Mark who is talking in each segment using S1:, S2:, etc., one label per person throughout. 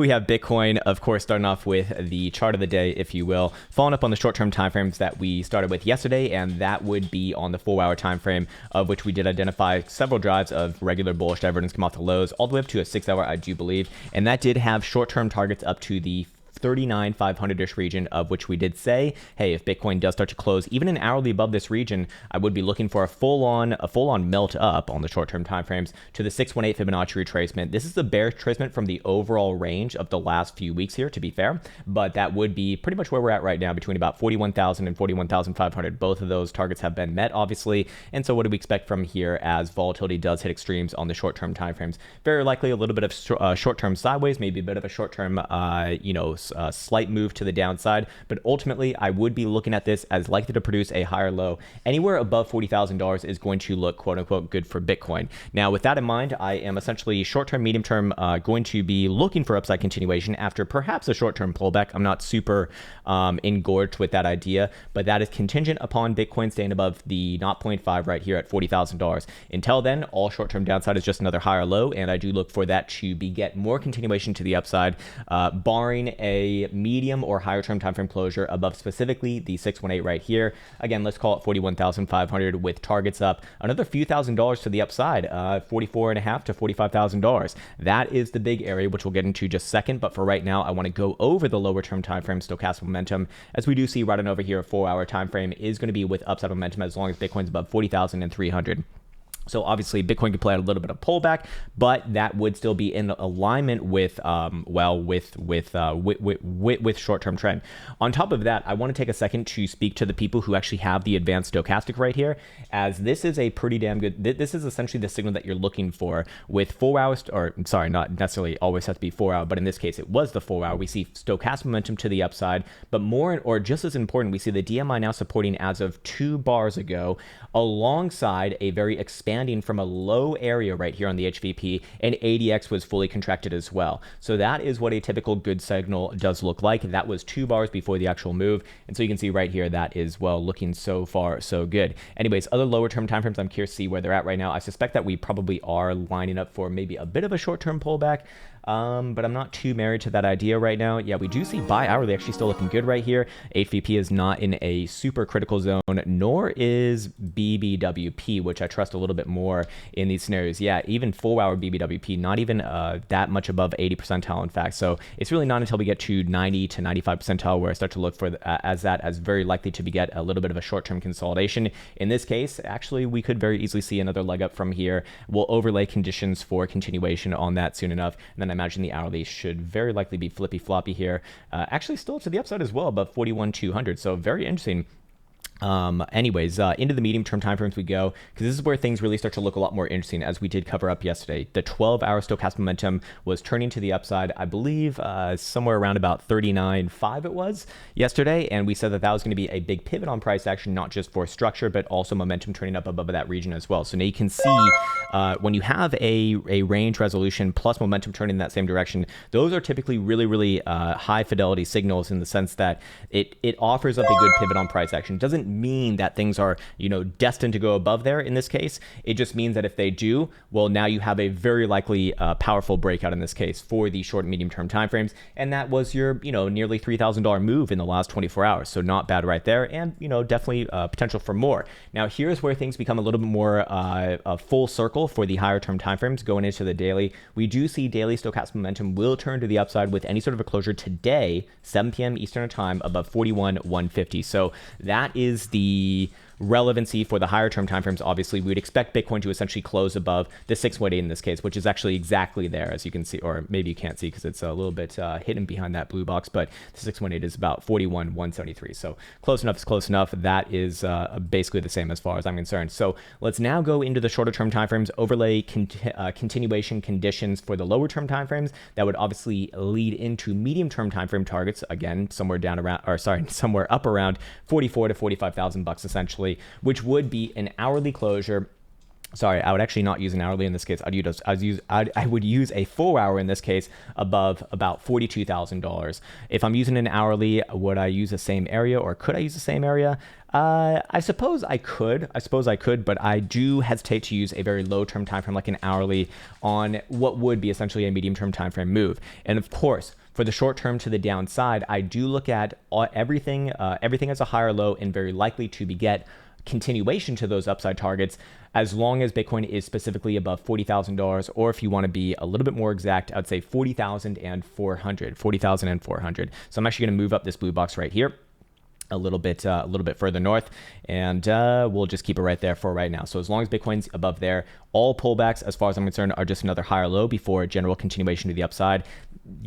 S1: We have Bitcoin, of course, starting off with the chart of the day, if you will, following up on the short-term timeframes that we started with yesterday, and that would be on the 4-hour time frame, of which we did identify several drives of regular bullish divergence come off the lows, all the way up to a 6-hour, I do believe, and that did have short-term targets up to the 39,500-ish region, of which we did say, hey, if Bitcoin does start to close even an hourly above this region, I would be looking for a full-on melt up on the short-term timeframes to the 618 Fibonacci retracement. This is the bearish retracement from the overall range of the last few weeks here, to be fair, but that would be pretty much where we're at right now, between about 41,000 and 41,500. Both of those targets have been met, obviously, and so what do we expect from here as volatility does hit extremes on the short-term timeframes? Very likely a little bit of short-term sideways, maybe a bit of a short-term, slight move to the downside, but ultimately I would be looking at this as likely to produce a higher low. Anywhere above $40,000 is going to look quote unquote good for Bitcoin. Now, with that in mind, I am essentially short-term, medium-term going to be looking for upside continuation after perhaps a short-term pullback. I'm not super engorged with that idea, but that is contingent upon Bitcoin staying above the 0.5 right here at $40,000. Until then, all short-term downside is just another higher low, and I do look for that to beget more continuation to the upside, barring a medium or higher term time frame closure above specifically the 618 right here. Again, let's call it 41,500 with targets up another few $1,000s to the upside, $44,500 to $45,000. That is the big area, which we'll get into just a second. But for right now, I want to go over the lower term time frame stochastic momentum, as we do see right on over here, a 4-hour time frame is going to be with upside momentum as long as Bitcoin's above 40,300. So obviously Bitcoin could play out a little bit of pullback, but that would still be in alignment with short-term trend. On top of that, I want to take a second to speak to the people who actually have the advanced stochastic right here, as this is a pretty damn good. This is essentially the signal that you're looking for with 4 hours, or sorry, not necessarily always has to be 4 hour, but in this case it was the 4 hour. We see stochastic momentum to the upside, but more or just as important, we see the DMI now supporting as of 2 bars ago, alongside a very expanding from a low area right here on the HVP, and ADX was fully contracted as well. So that is what a typical good signal does look like. That was 2 bars before the actual move, and so you can see right here that is, well, looking so far so good. Anyways, other lower term timeframes, I'm curious to see where they're at right now. I suspect that we probably are lining up for maybe a bit of a short-term pullback, but I'm not too married to that idea right now. Yeah, we do see bi-hourly actually still looking good right here. HVP is not in a super critical zone, nor is BBWP, which I trust a little bit more in these scenarios. Yeah, even 4-hour BBWP, not even that much above 80 percentile, in fact. So it's really not until we get to 90 to 95 percentile where I start to look for as very likely to get a little bit of a short-term consolidation. In this case, actually, we could very easily see another leg up from here. We'll overlay conditions for continuation on that soon enough, and then I imagine the hourly should very likely be flippy floppy here. Actually still to the upside as well, above 41,200. So very interesting. Anyways, into the medium term timeframes we go, because this is where things really start to look a lot more interesting, as we did cover up yesterday. The 12-hour stochastic momentum was turning to the upside, I believe, somewhere around about 39.5 it was yesterday, and we said that that was going to be a big pivot on price action, not just for structure, but also momentum turning up above that region as well. So now you can see when you have a range resolution plus momentum turning in that same direction, those are typically really high fidelity signals, in the sense that it offers up a good pivot on price action. It doesn't mean that things are, destined to go above there in this case. It just means that if they do, well, now you have a very likely powerful breakout in this case for the short and medium term timeframes, and that was your nearly $3,000 move in the last 24 hours. So not bad right there, and definitely potential for more. Now here's where things become a little bit more a full circle for the higher term timeframes going into the daily. We do see daily stochastic momentum will turn to the upside with any sort of a closure today, 7 p.m. Eastern time, above 41,150. So that is the relevancy for the higher term timeframes. Obviously, we would expect Bitcoin to essentially close above the 618 in this case, which is actually exactly there, as you can see, or maybe you can't see because it's a little bit hidden behind that blue box, but the 618 is about 41,173. So close enough is close enough. That is basically the same as far as I'm concerned. So let's now go into the shorter term timeframes, overlay continuation conditions for the lower term timeframes. That would obviously lead into medium term timeframe targets, again, somewhere up around 44 to 45,000 bucks essentially, which would be an hourly closure Sorry, I would actually not use an hourly in this case. I would use a 4 hour in this case above about $42,000. If I'm using an hourly, would I use the same area, or could I use the same area? I suppose I could. But I do hesitate to use a very low term time frame like an hourly on what would be essentially a medium term time frame move. And of course, for the short term to the downside, I do look at everything as a higher low and very likely to get continuation to those upside targets as long as Bitcoin is specifically above $40,000, or if you want to be a little bit more exact, I'd say 40,400. So I'm actually going to move up this blue box right here a little bit further north, and we'll just keep it right there for right now. So as long as Bitcoin's above there, all pullbacks, as far as I'm concerned, are just another higher low before a general continuation to the upside.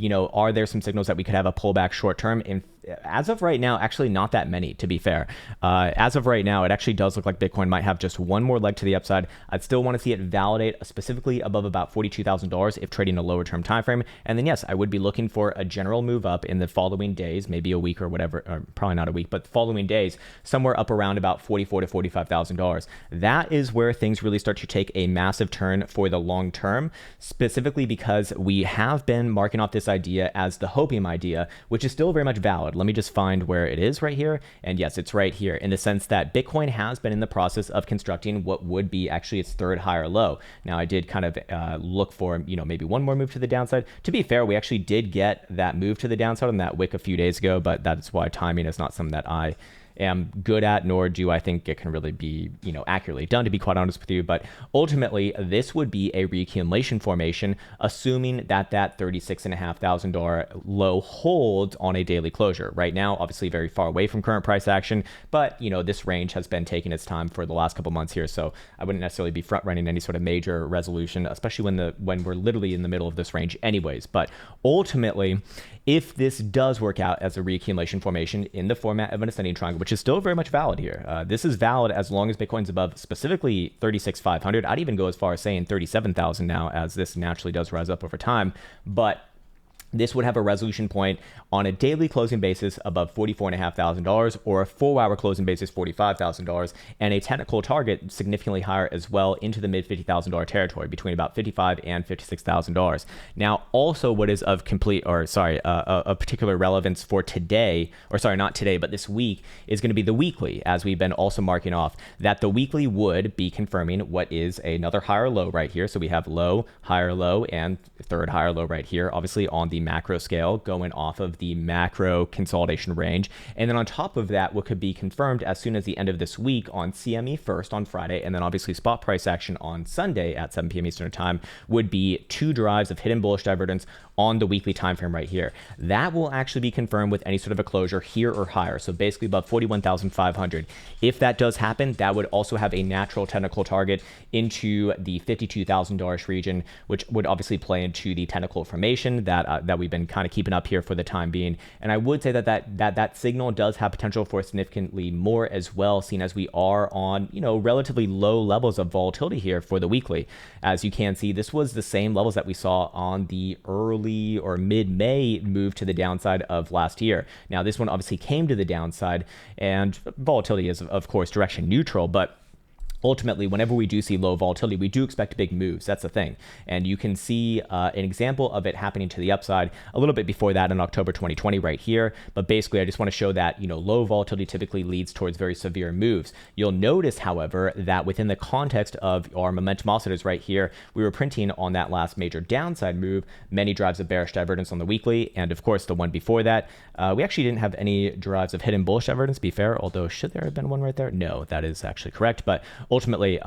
S1: Are there some signals that we could have a pullback short term? And as of right now, actually not that many, to be fair. As of right now, it actually does look like Bitcoin might have just one more leg to the upside. I'd still want to see it validate specifically above about $42,000 if trading a lower term time frame. And then yes, I would be looking for a general move up in the following days, maybe a week or whatever, or probably not a week, but following days, somewhere up around about $44,000 to $45,000. That is where things really start to take a massive turn for the long term, specifically because we have been marking off this idea as the hopium idea, which is still very much valid. Let me just find where it is right here. And yes, it's right here, in the sense that Bitcoin has been in the process of constructing what would be actually its third higher low. Now, I did kind of look for, maybe one more move to the downside. To be fair, we actually did get that move to the downside on that wick a few days ago, but that's why timing is not something that I am good at, nor do I think it can really be, accurately done, to be quite honest with you. But ultimately, this would be a reaccumulation formation, assuming that $36,500 low holds on a daily closure. Right now, obviously very far away from current price action, but this range has been taking its time for the last couple months here, so I wouldn't necessarily be front running any sort of major resolution, especially when we're literally in the middle of this range anyways. But ultimately, if this does work out as a reaccumulation formation in the format of an ascending triangle, which is still very much valid here. This is valid as long as Bitcoin's above specifically 36,500. I'd even go as far as saying 37,000 now, as this naturally does rise up over time. But this would have a resolution point on a daily closing basis above $44,500, or a 4-hour closing basis $45,000, and a technical target significantly higher as well, into the mid $50,000 territory, between about $55,000 and $56,000. Now, also what is of particular relevance for today, not today, but this week, is going to be the weekly, as we've been also marking off that the weekly would be confirming what is another higher low right here. So we have low, higher low, and third higher low right here, obviously on the macro scale, going off of the macro consolidation range. And then on top of that, what could be confirmed as soon as the end of this week on CME first on Friday, and then obviously spot price action on Sunday at 7 p.m. Eastern time, would be 2 drives of hidden bullish divergence on the weekly time frame right here. That will actually be confirmed with any sort of a closure here or higher, so basically above 41,500. If that does happen, that would also have a natural technical target into the $52,000 region, which would obviously play into the technical formation that we've been kind of keeping up here for the time being. And I would say that signal does have potential for significantly more as well, seeing as we are on relatively low levels of volatility here for the weekly. As you can see, this was the same levels that we saw on the early or mid-May move to the downside of last year. Now, this one obviously came to the downside, and volatility is of course direction neutral, but ultimately, whenever we do see low volatility, we do expect big moves. That's the thing. And you can see an example of it happening to the upside a little bit before that in October 2020 right here. But basically, I just want to show that, low volatility typically leads towards very severe moves. You'll notice, however, that within the context of our momentum oscillators right here, we were printing on that last major downside move many drives of bearish divergence on the weekly. And of course, the one before that, we actually didn't have any drives of hidden bullish divergence, to be fair, although should there have been one right there? No, that is actually correct. But ultimately,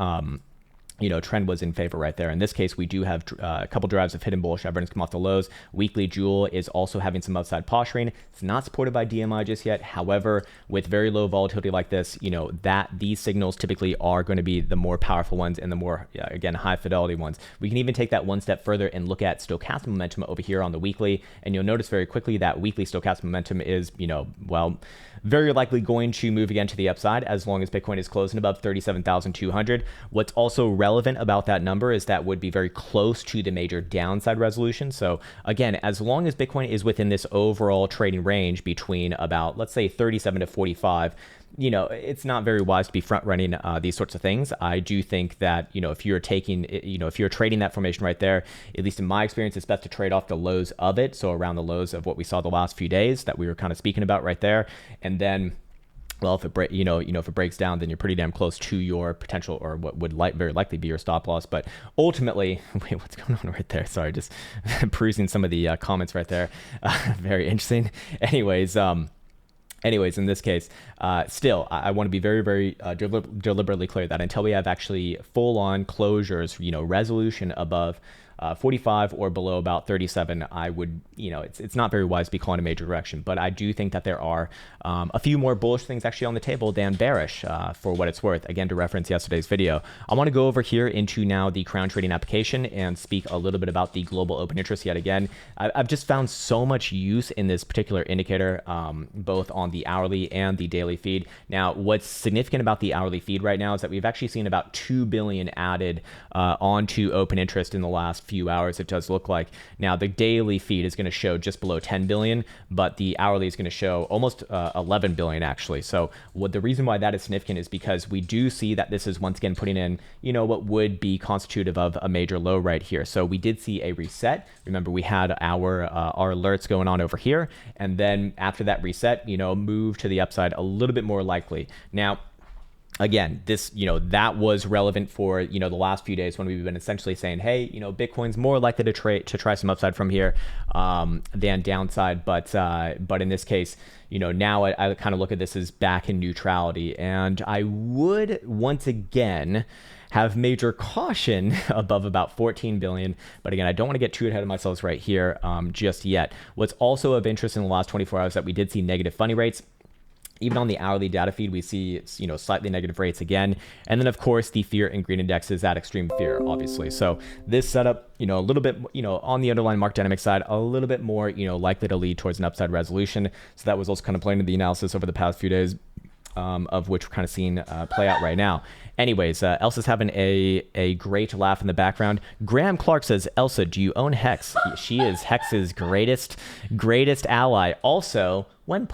S1: trend was in favor right there. In this case, we do have a couple drives of hidden bullish divergence come off the lows. Weekly Jewel is also having some upside posturing. It's not supported by DMI just yet. However, with very low volatility like this, that these signals typically are going to be the more powerful ones and the more, again, high fidelity ones. We can even take that one step further and look at stochastic momentum over here on the weekly. And you'll notice very quickly that weekly stochastic momentum is, very likely going to move again to the upside as long as Bitcoin is closing above 37,200. What's also relevant about that number is that would be very close to the major downside resolution. So again, as long as Bitcoin is within this overall trading range between about, let's say 37 to 45, you know, it's not very wise to be front running these sorts of things. I do think that, you know, if you're taking, you know, if you're trading that formation right there, at least in my experience, it's best to trade off the lows of it. So around the lows of what we saw the last few days that we were kind of speaking about right there. And then, well, if it if it breaks down, then you're pretty damn close to your potential, or what would very likely be your stop loss. But ultimately, wait, what's going on right there? Sorry, just perusing some of the comments right there. Very interesting. Anyways, in this case, still, I want to be very, very deliberately clear that until we have actually full-on closures, you know, resolution above 45 or below about 37, I would, you know, it's not very wise to be calling a major direction. But I do think that there are a few more bullish things actually on the table than bearish, for what it's worth. Again, to reference yesterday's video, I want to go over here into now the crown trading application and speak a little bit about the global open interest yet again. I've just found so much use in this particular indicator, both on the hourly and the daily feed. Now, what's significant about the hourly feed right now is that we've actually seen about 2 billion added onto open interest in the last few hours, it does look like. Now, the daily feed is going to show just below 10 billion, but the hourly is going to show almost 11 billion actually. So the reason why that is significant is because we do see that this is once again putting in, you know, what would be constitutive of a major low right here. So we did see a reset. Remember, we had our alerts going on over here, and then after that reset, you know, move to the upside a little bit more likely. Now, again, this, you know, that was relevant for, you know, the last few days when we've been essentially saying, hey, you know, Bitcoin's more likely to try some upside from here than downside. But in this case, you know, now I kind of look at this as back in neutrality, and I would once again have major caution above about 14 billion. But again, I don't want to get too ahead of myself right here just yet. What's also of interest in the last 24 hours that we did see negative funding rates. Even on the hourly data feed, we see, you know, slightly negative rates again. And then, of course, the fear and greed index is at extreme fear, obviously. So this setup, you know, a little bit, you know, on the underlying market dynamic side, a little bit more, you know, likely to lead towards an upside resolution. So that was also kind of playing into the analysis over the past few days, of which we're kind of seeing play out right now. Anyways, Elsa's having a great laugh in the background. Graham Clark says, Elsa, do you own Hex? She is Hex's greatest ally. Also, when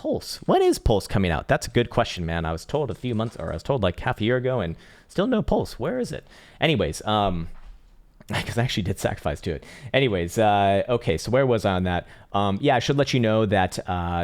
S1: is Pulse coming out? That's a good question, man. I was told like half a year ago, and still no Pulse. Where is it? Anyways, because I actually did sacrifice to it. Anyways, okay, so where was I on that? Yeah, I should let you know that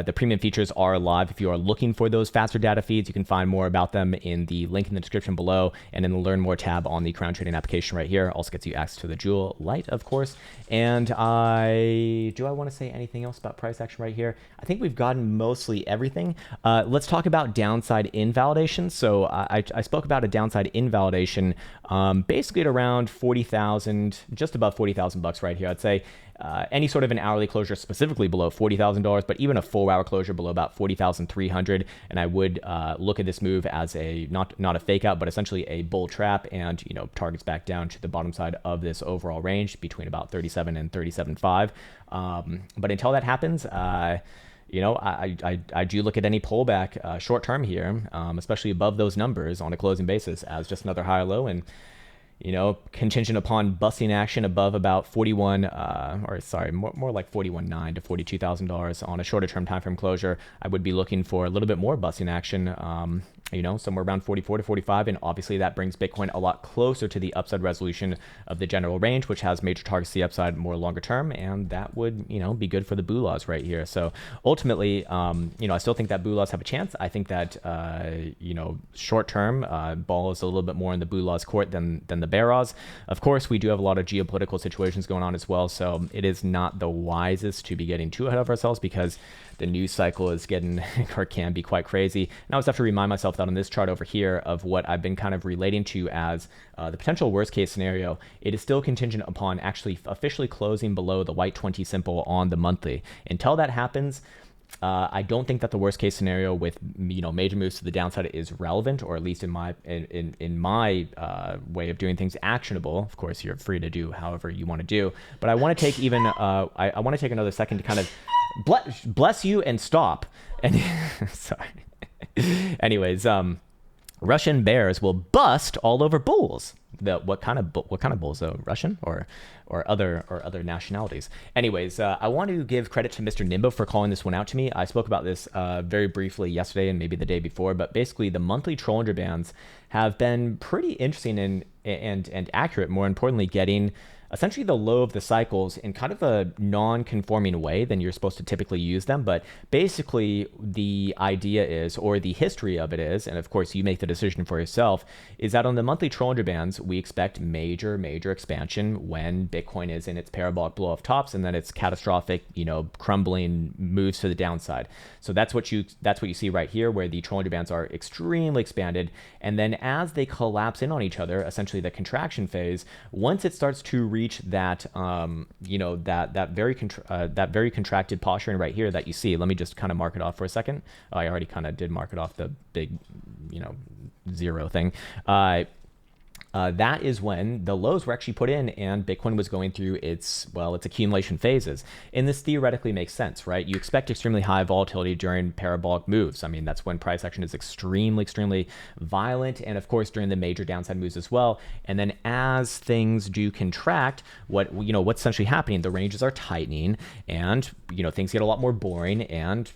S1: the premium features are live. If you are looking for those faster data feeds, you can find more about them in the link in the description below, and in the Learn More tab on the Crown Trading application right here. Also gets you access to the Jewel Lite, of course. And do I want to say anything else about price action right here? I think we've gotten mostly everything. Let's talk about downside invalidation. So I spoke about a downside invalidation basically at around 40,000, just above 40,000 bucks right here. I'd say any sort of an hourly closure specifically below $40,000, but even a 4-hour closure below about 40,300. And I would look at this move as a not a fake out, but essentially a bull trap, and, you know, targets back down to the bottom side of this overall range between about 37 and 37.5. But until that happens, you know, I do look at any pullback short term here, especially above those numbers on a closing basis, as just another high or low, and, you know, contingent upon busting action above about 41, more like 41.9 to $42,000 on a shorter term time frame closure. I would be looking for a little bit more busting action, you know, somewhere around 44 to 45. And obviously that brings Bitcoin a lot closer to the upside resolution of the general range, which has major targets to the upside more longer term. And that would, you know, be good for the BULAs right here. So ultimately, you know, I still think that BULAs have a chance. I think that, you know, short term, ball is a little bit more in the BULAs court than the bears. Of course, we do have a lot of geopolitical situations going on as well. So it is not the wisest to be getting too ahead of ourselves, because the news cycle is getting or can be quite crazy. And I always have to remind myself that on this chart over here of what I've been kind of relating to as the potential worst case scenario, it is still contingent upon actually officially closing below the white 20 simple on the monthly. Until that happens, I don't think that the worst case scenario with, you know, major moves to the downside is relevant, or at least in my way of doing things, actionable. Of course, you're free to do however you want to do, but I want to take even I want to take another second to kind of bless you and stop. And sorry. Anyways, Russian bears will bust all over bulls. What kind of bulls though? Russian or other nationalities. Anyways, I want to give credit to Mr. Nimbo for calling this one out to me. I spoke about this very briefly yesterday and maybe the day before, but basically the monthly Challenger bands have been pretty interesting and accurate. More importantly, getting essentially the low of the cycles in kind of a non-conforming way than you're supposed to typically use them. But basically the idea is, or the history of it is, and of course you make the decision for yourself, is that on the monthly Challenger bands, we expect major expansion when Bitcoin is in its parabolic blow off tops and then its catastrophic, crumbling moves to the downside. So that's what you see right here, where the Challenger bands are extremely expanded. And then as they collapse in on each other, essentially the contraction phase, once it starts to reach that, that very contracted posturing right here that you see. Let me just kind of mark it off for a second. I already kind of did mark it off, the big, zero thing. That is when the lows were actually put in and Bitcoin was going through its accumulation phases. And this theoretically makes sense, right? You expect extremely high volatility during parabolic moves. I mean, that's when price action is extremely violent, and of course during the major downside moves as well. And then as things do contract, what's essentially happening, the ranges are tightening and things get a lot more boring, and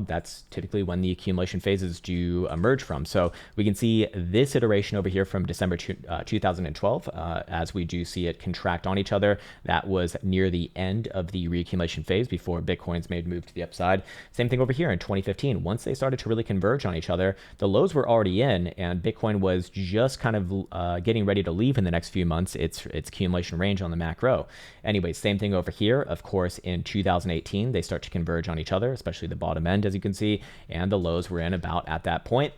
S1: that's typically when the accumulation phases do emerge from. So we can see this iteration over here from December 2012, as we do see it contract on each other. That was near the end of the reaccumulation phase before Bitcoin's made move to the upside. Same thing over here in 2015. Once they started to really converge on each other, the lows were already in and Bitcoin was just kind of getting ready to leave in the next few months its accumulation range on the macro. Anyways, same thing over here. Of course, in 2018, they start to converge on each other, especially the bottom end, as you can see, and the lows were in about at that point.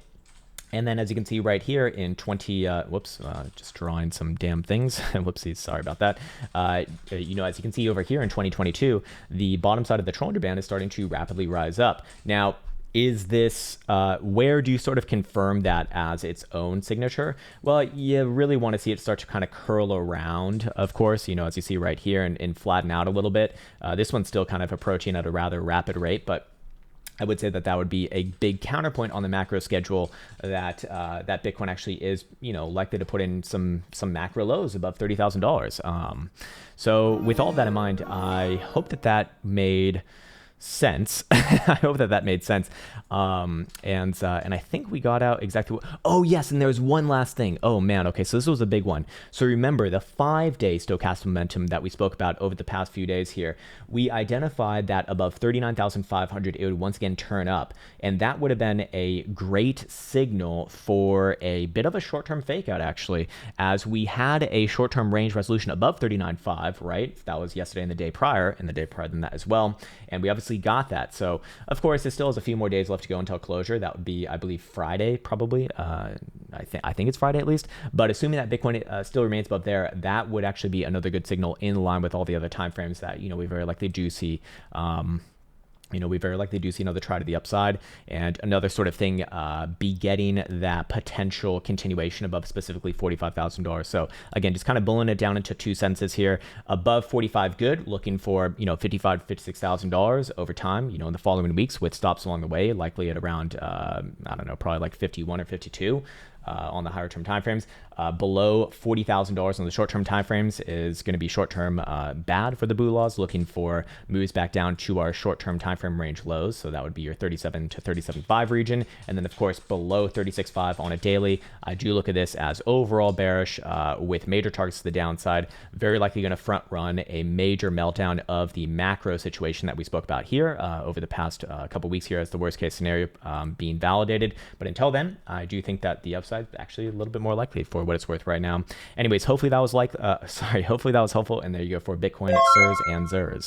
S1: And then as you can see right here in just drawing some damn things. Whoopsies, sorry about that. As you can see over here in 2022, the bottom side of the Challenger band is starting to rapidly rise up. Now, is this, where do you sort of confirm that as its own signature? Well, you really want to see it start to kind of curl around, of course, as you see right here, and flatten out a little bit. This one's still kind of approaching at a rather rapid rate, but I would say that would be a big counterpoint on the macro schedule that that Bitcoin actually is, likely to put in some macro lows above $30,000. So with all of that in mind, I hope that made sense. I hope that made sense. And I think we got out exactly what, oh yes, and there's one last thing. Oh man, okay, so this was a big one. So remember the 5-day stochastic momentum that we spoke about over the past few days here, we identified that above 39,500 it would once again turn up, and that would have been a great signal for a bit of a short-term fake out, actually, as we had a short-term range resolution above 39.5, right? That was yesterday and the day prior, and the day prior than that as well, and we obviously got that. So of course it still has a few more days left to go until closure. That would be, I believe, Friday probably. I think it's Friday at least, but assuming that Bitcoin still remains above there, that would actually be another good signal in line with all the other timeframes that we very likely do see. We very likely do see another try to the upside, and another sort of thing begetting that potential continuation above specifically $45,000. So again, just kind of bulling it down into two senses here. Above 45, good. Looking for $55,000 to $56,000 over time. In the following weeks with stops along the way, likely at around I don't know, probably like 51 or 52. On the higher term timeframes. Below $40,000 on the short term timeframes is going to be short term bad for the Bulaws, looking for moves back down to our short term timeframe range lows. So that would be your 37 to 37.5 region. And then of course below 36.5 on a daily, I do look at this as overall bearish with major targets to the downside, very likely going to front run a major meltdown of the macro situation that we spoke about here over the past couple weeks here as the worst case scenario being validated. But until then, I do think that the upside actually a little bit more likely for what it's worth right now. Anyways, hopefully that was hopefully that was helpful. And there you go for Bitcoin, sirs and zers.